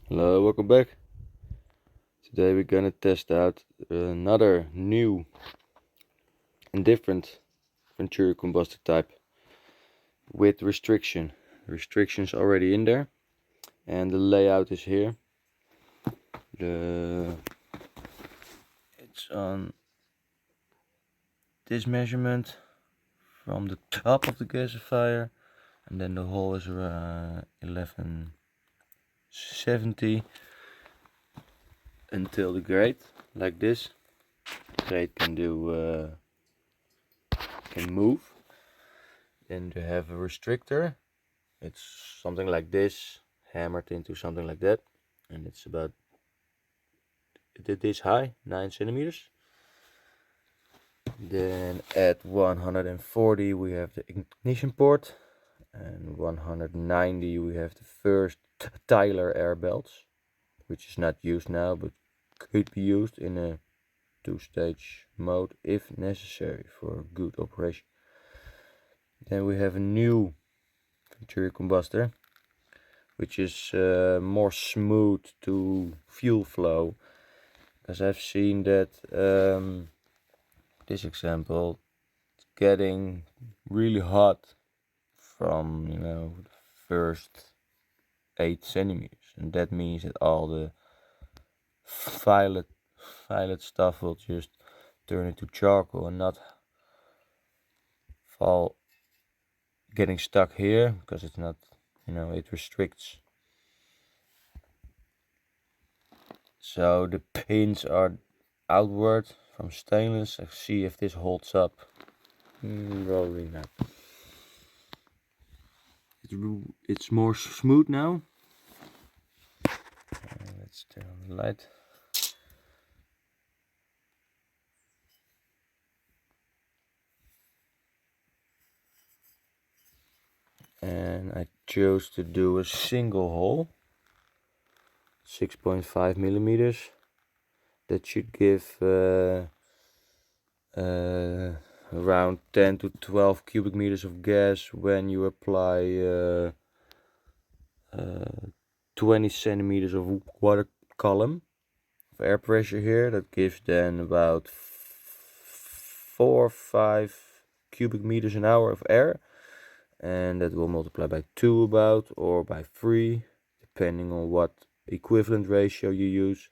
Hello, welcome back. Today we're gonna test out another new and different Venturi combustor type with restriction. Restrictions already in there, and the layout is here. It's on this measurement from the top of the gasifier, and then the hole is 1170 until the grate, like this. Grate can move. Then you have a restrictor. It's something like this, hammered into something like that, and it's about this high, 9 centimeters. Then at 140 we have the ignition port, and 190 we have the first Tyler air belts, which is not used now but could be used in a two-stage mode if necessary for good operation. Then we have a new Venturi combustor, which is more smooth to fuel flow, because I've seen that this example, it's getting really hot from the first 8 centimeters, and that means that all the violet stuff will just turn into charcoal and not fall getting stuck here, because it's not, it restricts. So the pins are outward from stainless. Let's see if this holds up. Probably not. It's more smooth now. Let's turn on the light. And I chose to do a single hole, 6.5 millimeters. That should give around 10 to 12 cubic meters of gas when you apply 20 centimeters of water column of air pressure here. That gives then about 4 or 5 cubic meters an hour of air, and that will multiply by 2 about, or by 3, depending on what equivalent ratio you use.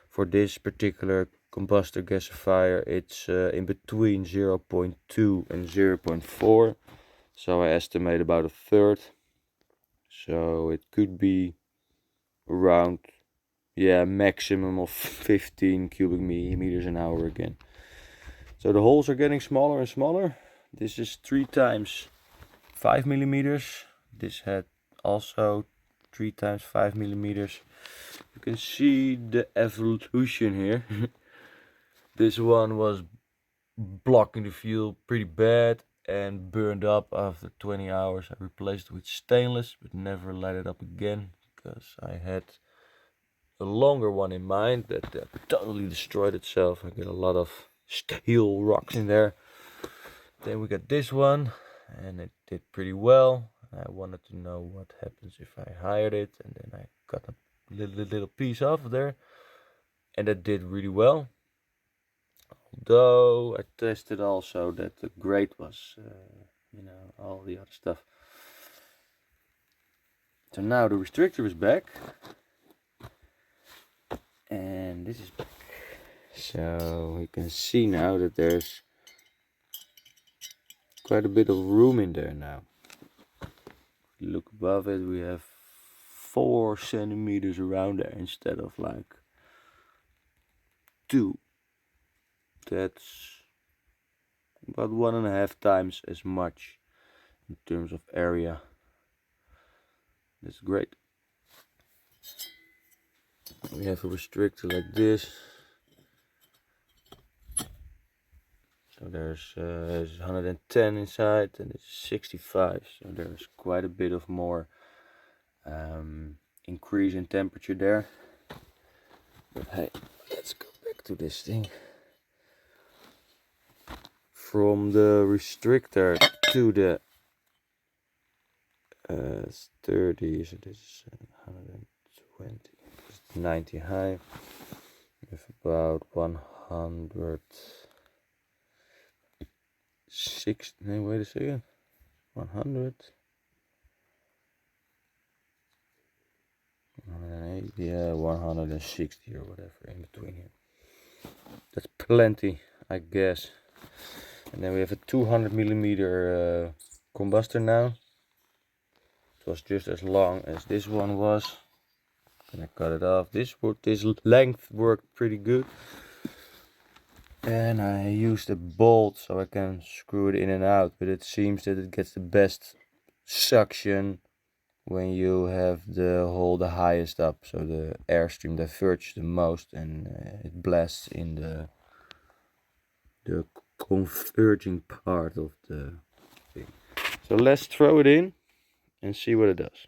For this particular combustor gasifier, it's in between 0.2 and 0.4, so I estimate about a third. So it could be around, maximum of 15 cubic meters an hour again. So the holes are getting smaller and smaller. This is 3 times 5 millimeters. This had also 3 times 5 millimeters. You can see the evolution here. This one was blocking the fuel pretty bad and burned up after 20 hours. I replaced it with stainless, but never light it up again, because I had a longer one in mind that totally destroyed itself. I get a lot of steel rocks in there. Then we got this one, and it did pretty well. I wanted to know what happens if I hired it, and then I got a little piece off there, and that did really well. Although I tested also that the grate was, all the other stuff. So now the restrictor is back, and this is back. So you can see now that there's quite a bit of room in there now. If you look above it, we have 4 centimeters around there instead of like 2. That's about 1.5 times as much in terms of area. That's great. We have a restrictor like this. So there's 110 inside, and it's 65. So there's quite a bit of more increase in temperature there. But hey, let's go back to this thing. From the restrictor to the 30, so this is 120. 20, 90 high, with about 106, no, wait a second, 100, 108, yeah, 160 or whatever in between here. That's plenty, I guess. And then we have a 200 millimeter combustor now. It was just as long as this one was. And I cut it off. This length worked pretty good. And I used a bolt so I can screw it in and out, but it seems that it gets the best suction when you have the hole the highest up, so the airstream diverges the most and it blasts in the converging part of the thing. So let's throw it in and see what it does.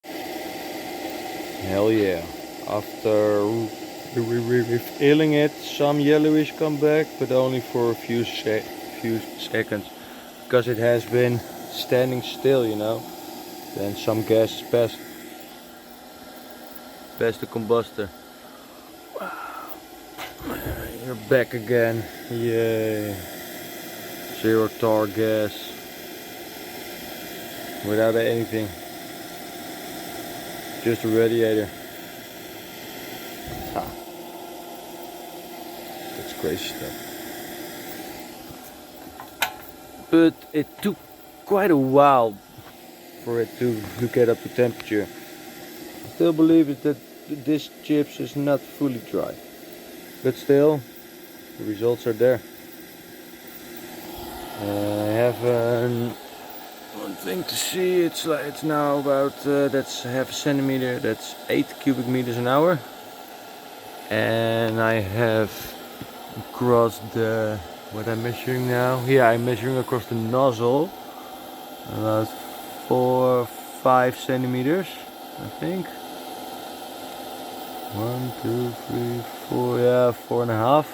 Hell yeah. After refilling it, some yellowish come back, but only for a few seconds, because it has been standing still, you know. Then some gas past the combustor. You're back again. Yay. Zero tar gas. Without anything. Just a radiator. That's crazy stuff. But it took quite a while for it to get up to temperature. I still believe that this chips is not fully dry. But still, the results are there. I have one thing to see. It's now about that's half a centimeter. That's 8 cubic meters an hour. And I have across the what I'm measuring now. Yeah, I'm measuring across the nozzle about 4-5 centimeters, I think. 1, 2, 3, 4, yeah, 4.5.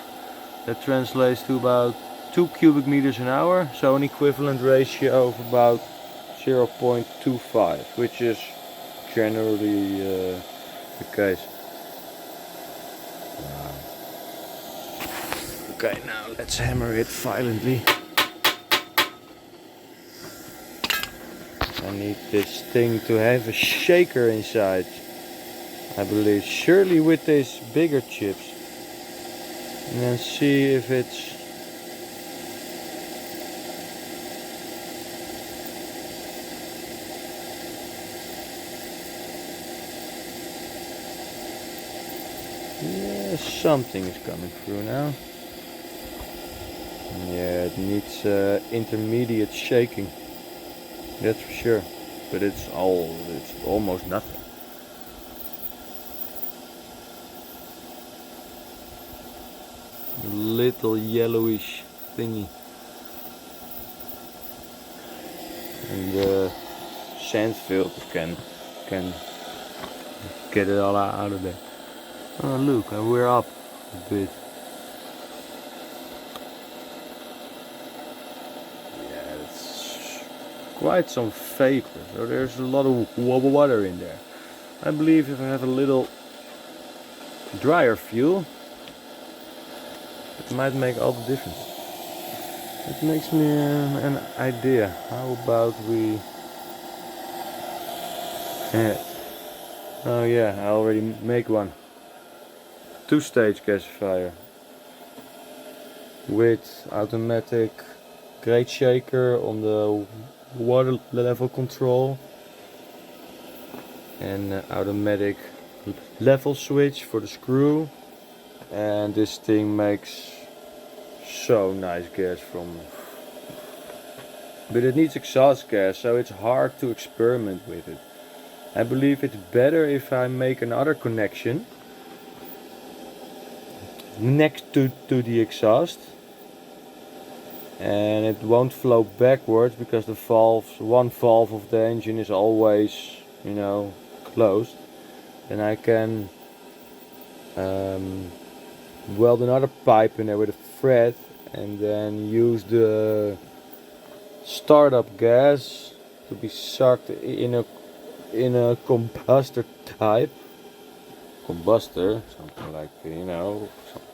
That translates to about 2 cubic meters an hour, so an equivalent ratio of about 0.25, which is generally the case. Okay, now let's hammer it violently. I need this thing to have a shaker inside, I believe, surely with these bigger chips. And then see if it's yeah, something is coming through now. Yeah, it needs intermediate shaking. That's for sure. But it's almost nothing. Little yellowish thingy. And the sand filter can get it all out of there. Oh look, we're up a bit. Yeah, it's quite some vapor, so there's a lot of water in there. I believe if I have a little drier fuel, it might make all the difference. It makes me an idea. How about we... oh yeah, I already make one. 2-stage gasifier with automatic grate shaker on the water level control and automatic level switch for the screw. And this thing makes so nice gas from, but it needs exhaust gas, so it's hard to experiment with it. I believe it's better if I make another connection next to the exhaust, and it won't flow backwards because the one valve of the engine is always, you know, closed. Then I can weld another pipe in there with a thread and then use the startup gas to be sucked in a combustor type combustor, something like, something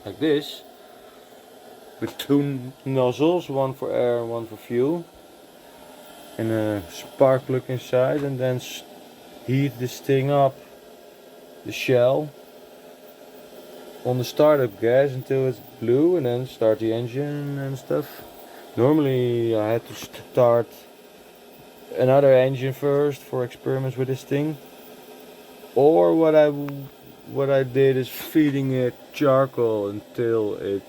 like this, with two nozzles, one for air and one for fuel, and a spark plug inside, and then heat this thing up, the shell, on the startup gas until it's blue, and then start the engine and stuff. Normally I had to start another engine first for experiments with this thing, or what I did is feeding it charcoal until it,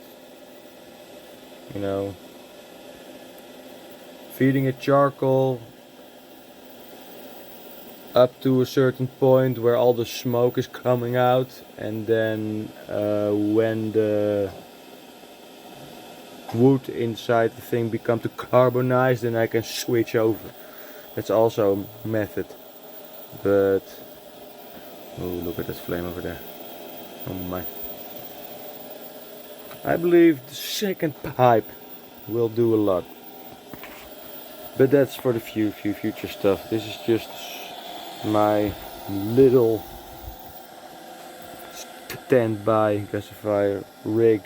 feeding it charcoal up to a certain point where all the smoke is coming out, and then when the wood inside the thing becomes too carbonized, then I can switch over. That's also a method. But oh, look at that flame over there. Oh my. I believe the second pipe will do a lot. But that's for the future stuff. This is just my little standby gasifier rig,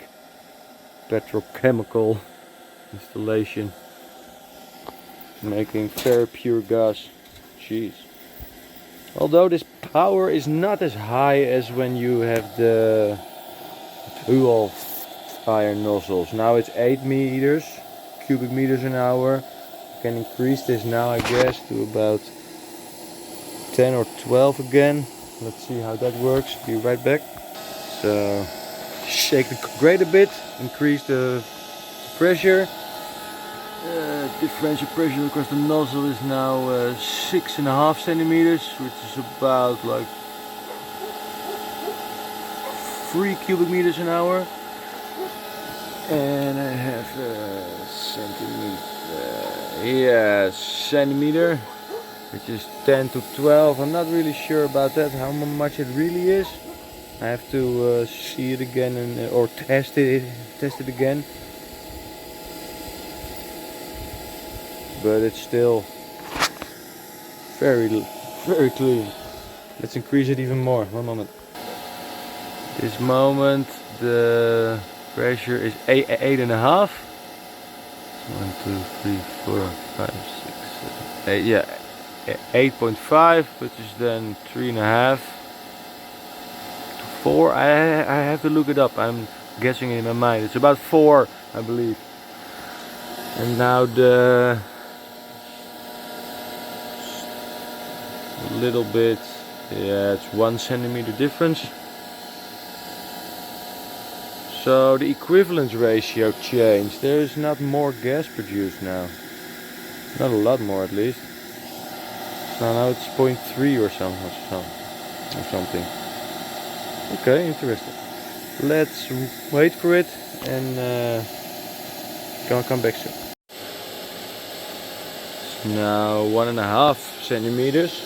petrochemical installation, making very pure gas. Jeez. Although this power is not as high as when you have the dual fire nozzles. Now it's 8 cubic meters an hour. I can increase this now, I guess, to about 10 or 12 again. Let's see how that works. Be right back. So shake the grate a bit, increase the pressure. Differential pressure across the nozzle is now 6.5 centimeters, which is about like 3 cubic meters an hour. And I have centimeter, which is 10 to 12. I'm not really sure about that, how much it really is. I have to see it again and or test it again. But it's still very clean. Let's increase it even more. One moment. This moment the pressure is 8.5. 1, 2, 3, 4, 5, 6, 7, 8. Yeah, 8.5, which is then 3.5 to 4. I have to look it up. I'm guessing in my mind. It's about 4, I believe. And now the little bit, yeah, it's 1 centimeter difference. So the equivalence ratio changed. There is not more gas produced now. Not a lot more, at least. So now it's 0.3 or something. Okay, interesting. Let's wait for it and come back soon. It's now 1.5 centimeters,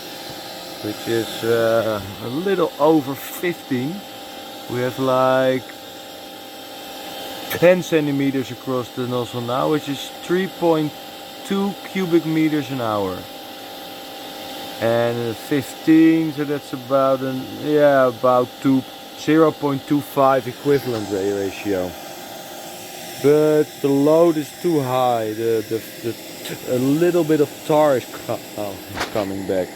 which is a little over 15. We have like 10 centimeters across the nozzle now, which is 3.2 cubic meters an hour. And 15, so that's about about 0.25 equivalent ratio. But the load is too high. A little bit of tar is coming back.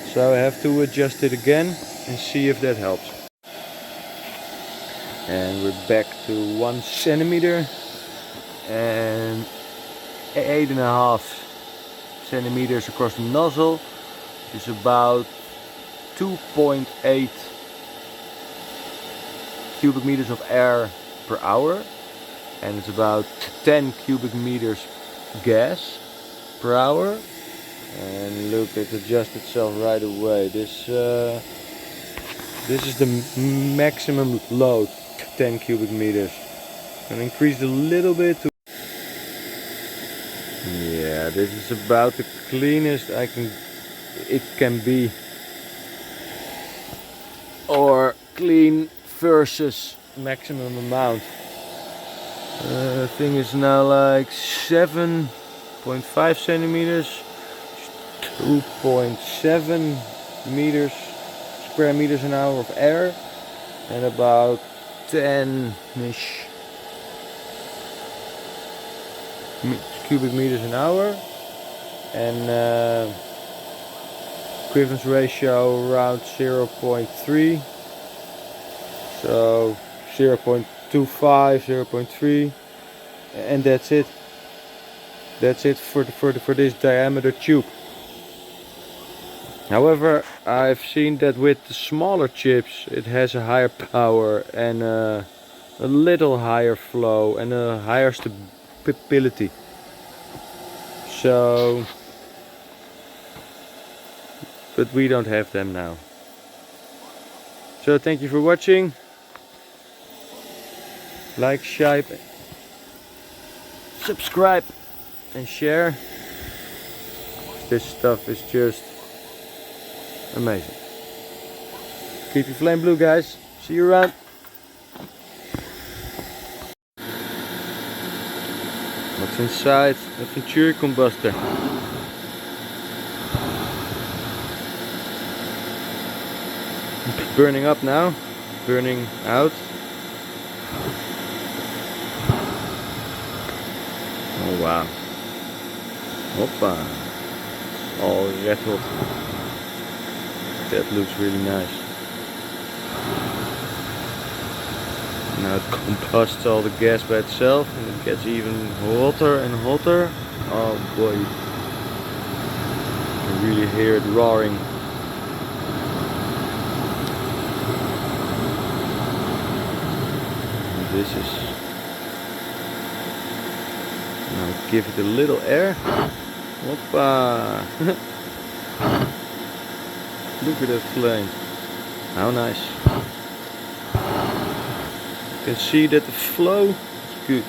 So I have to adjust it again and see if that helps. And we're back to 1 centimeter and 8.5 centimeters across the nozzle, which is about 2.8 cubic meters of air per hour, and it's about 10 cubic meters gas per hour. And look, it adjusts itself right away. This is the maximum load, 10 cubic meters. And increase a little bit to, yeah, this is about the cleanest it can be, or clean versus maximum amount. The thing is now like 7.5 centimeters, 2.7 square meters an hour of air, and about 10-ish cubic meters an hour, and equivalence ratio around 0.3, so 0.25, 0.3, and that's it. That's it for this diameter tube. However, I've seen that with the smaller chips it has a higher power and a little higher flow and a higher stability. So, but we don't have them now. So thank you for watching. Like, subscribe and share. This stuff is just amazing. Keep your flame blue, guys. See you around. What's inside the Fenturi combustor? Burning up now. Burning out. Oh wow. Hoppa. All red hot. That looks really nice. Now it combusts all the gas by itself and it gets even hotter and hotter. Oh boy. You can really hear it roaring. And this is... Now give it a little air. Hoppa! Look at that flame. How nice. You can see that the flow is good.